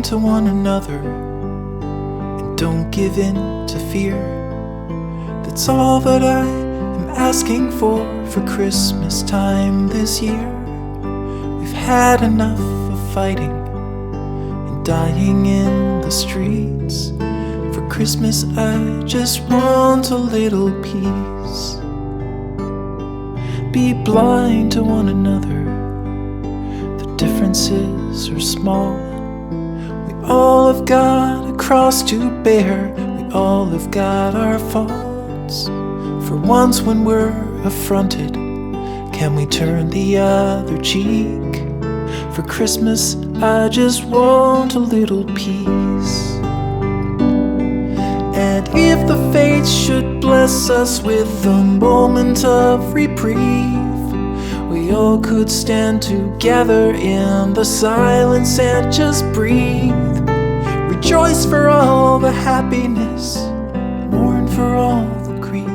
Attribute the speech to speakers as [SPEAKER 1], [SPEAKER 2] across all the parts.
[SPEAKER 1] kind to one another and don't give in to fear. That's all that I am asking for Christmas time this year. We've had enough of fighting and dying in the streets. For Christmas I just want a little peace. Be blind to one another, the differences are small. We all have got a cross to bear, we all have got our faults. For once when we're affronted, can we turn the other cheek? For Christmas I just want a little peace. And if the fates should bless us with a moment of reprieve, we all could stand together in the silence and just breathe. Rejoice for all the happiness, mourn for all the grief.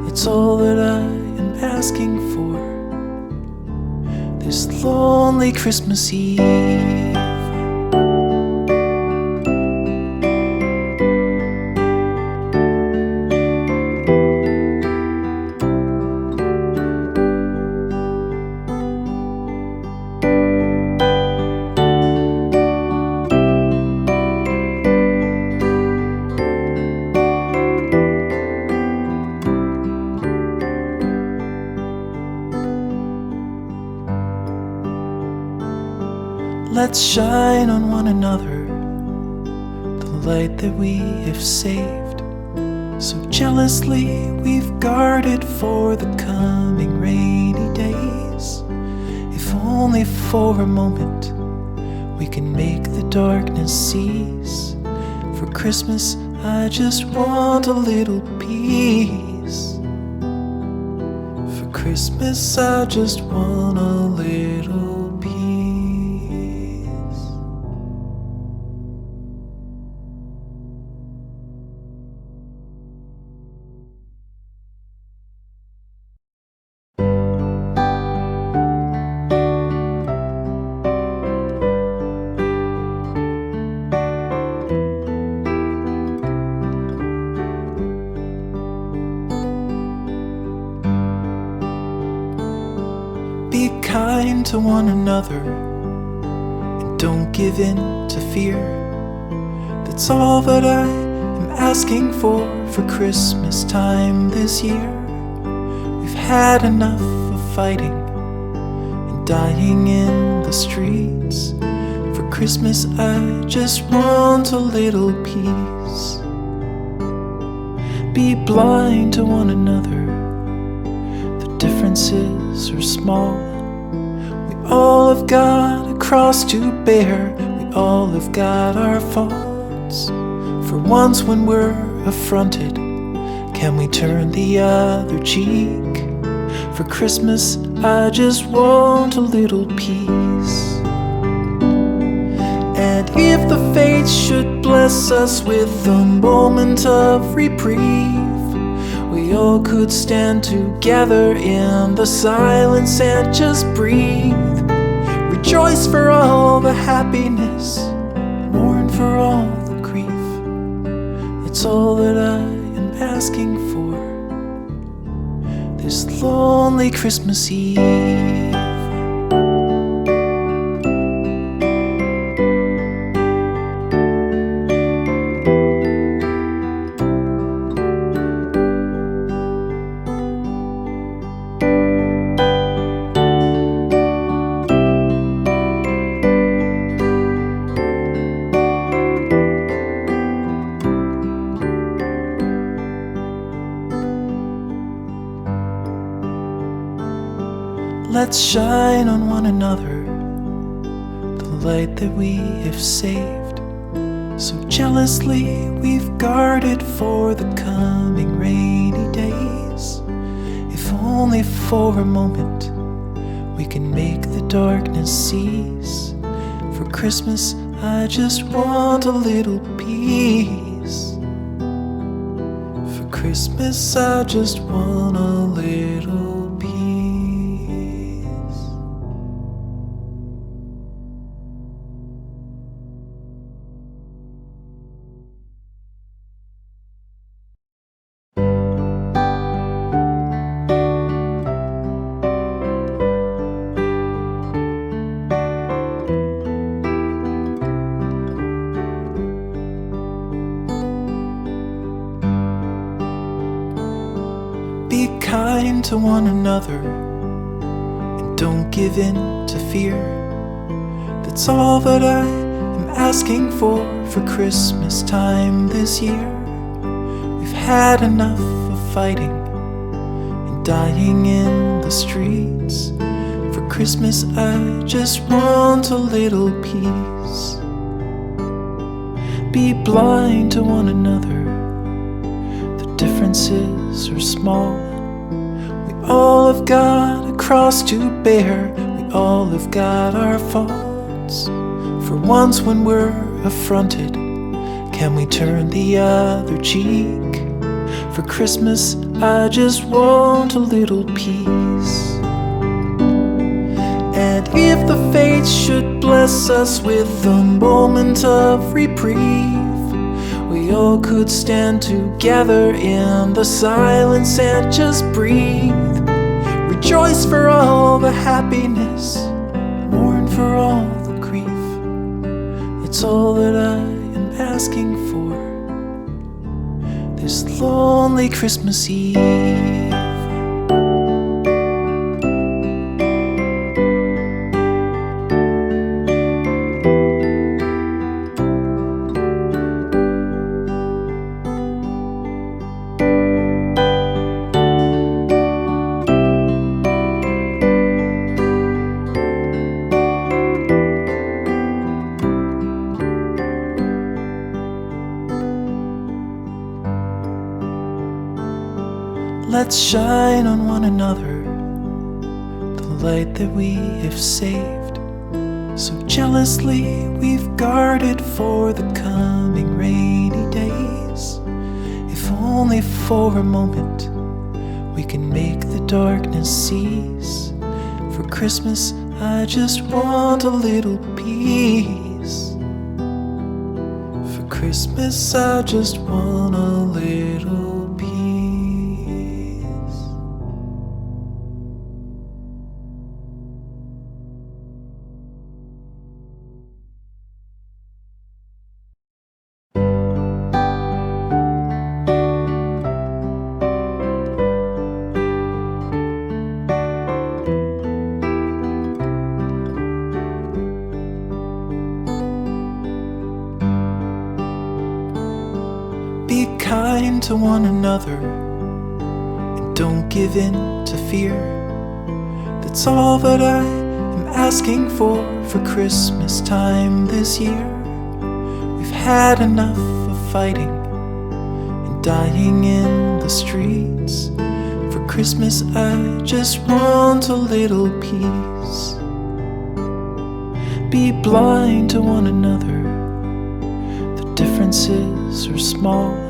[SPEAKER 1] It's all that I am asking for this lonely Christmas Eve. Let's shine on one another the light that we have saved. So jealously we've guarded for the coming rainy days. If only for a moment we can make the darkness cease. For Christmas I just want a little peace. For Christmas I just want a little peace. Be kind to one another and don't give in to fear. That's all that I am asking for Christmas time this year. We've had enough of fighting and dying in the streets. For Christmas I just want a little peace. Be blind to one another, the differences are small. We all have got a cross to bear, we all have got our faults. For once when we're affronted, can we turn the other cheek? For Christmas I just want a little peace. And if the fates should bless us with a moment of reprieve, we all could stand together in the silence and just breathe. Rejoice for all the happiness, mourn for all the grief. It's all that I am asking for this lonely Christmas Eve. Let's shine on one another the light that we have saved. So jealously we've guarded for the coming rainy days. If only for a moment we can make the darkness cease. For Christmas I just want a little peace. For Christmas I just want a little peace. kind to one another and don't give in to fear. That's all that I am asking for Christmas time this year. We've had enough of fighting and dying in the streets. For Christmas I just want a little peace. Be blind to one another, the differences are small. We all have got a cross to bear, we all have got our faults. For once when we're affronted, can we turn the other cheek? For Christmas I just want a little peace. And if the fates should bless us with a moment of reprieve, we all could stand together in the silence and just breathe. Rejoice for all the happiness, mourn for all the grief. It's all that I am asking for this lonely Christmas Eve. Let's shine on one another the light that we have saved. So jealously we've guarded for the coming rainy days. If only for a moment we can make the darkness cease. For Christmas I just want a little peace. For Christmas I just want a little peace. Be kind to one another and don't give in to fear. That's all that I am asking for Christmas time this year. We've had enough of fighting and dying in the streets. For Christmas I just want a little peace. Be blind to one another, the differences are small.